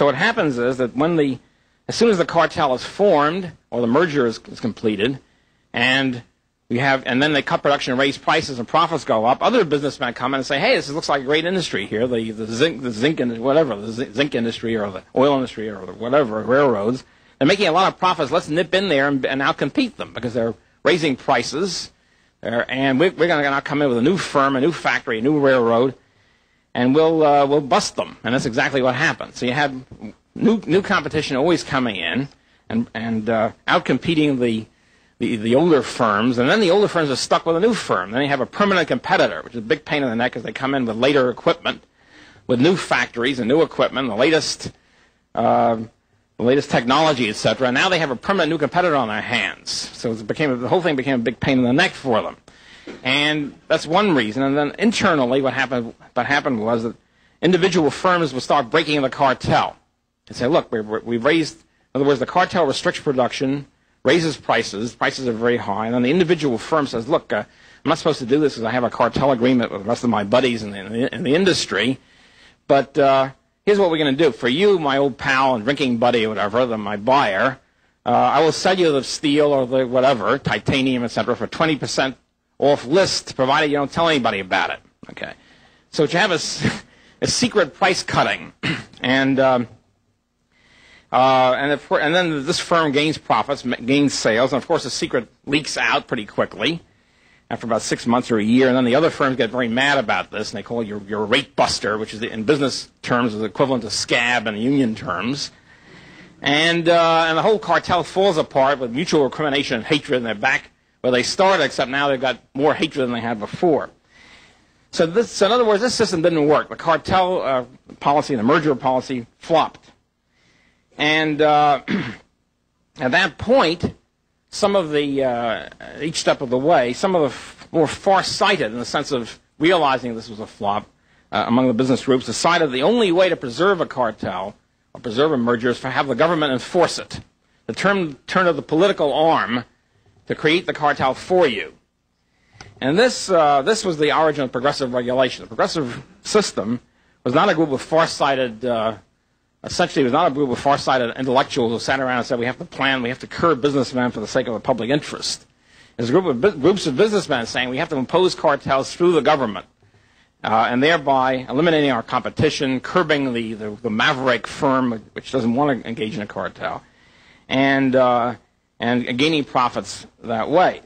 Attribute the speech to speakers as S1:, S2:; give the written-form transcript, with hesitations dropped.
S1: So what happens is that as soon as the cartel is formed or the merger is completed, and then they cut production and raise prices and profits go up, other businessmen come in and say, hey, this looks like a great industry here, the zinc industry or the oil industry or whatever, railroads. They're making a lot of profits. Let's nip in there and outcompete them because they're raising prices. And we're going to now come in with a new firm, a new factory, a new railroad, and we'll bust them. And that's exactly what happened. So you had new competition always coming in and outcompeting the older firms, and then the older firms are stuck with a new firm. Then you have a permanent competitor, which is a big pain in the neck because they come in with later equipment, with new factories and new equipment, the latest technology, etc. And now they have a permanent new competitor on their hands. So the whole thing became a big pain in the neck for them. And that's one reason. And then internally, what happened was that individual firms would start breaking the cartel and say, look, we've raised, in other words, the cartel restricts production, raises prices are very high, and then the individual firm says, look, I'm not supposed to do this because I have a cartel agreement with the rest of my buddies in the industry, but here's what we're going to do. For you, my old pal and drinking buddy or whatever, my buyer, I will sell you the steel or the whatever, titanium, etc., for 20% off list, provided you don't tell anybody about it. Okay, so what you have is a secret price cutting, and then this firm gains profits, gains sales, and of course the secret leaks out pretty quickly after about 6 months or a year, and then the other firms get very mad about this, and they call it your rate buster, which is in business terms is equivalent to scab in union terms, and the whole cartel falls apart with mutual recrimination and hatred, and they're back where they started, except now they've got more hatred than they had before. So in other words, this system didn't work. The cartel policy and the merger policy flopped. And at that point, some of each step of the way, some of the more far-sighted in the sense of realizing this was a flop among the business groups decided the only way to preserve a cartel or preserve a merger is to have the government enforce it. The turn of the political arm to create the cartel for you. And this was the origin of progressive regulation. The progressive system was not a group of far-sighted essentially, it was not a group of far-sighted intellectuals who sat around and said, we have to plan, we have to curb businessmen for the sake of the public interest. It was a groups of businessmen saying we have to impose cartels through the government, and thereby eliminating our competition, curbing the maverick firm, which doesn't want to engage in a cartel, and gaining profits that way.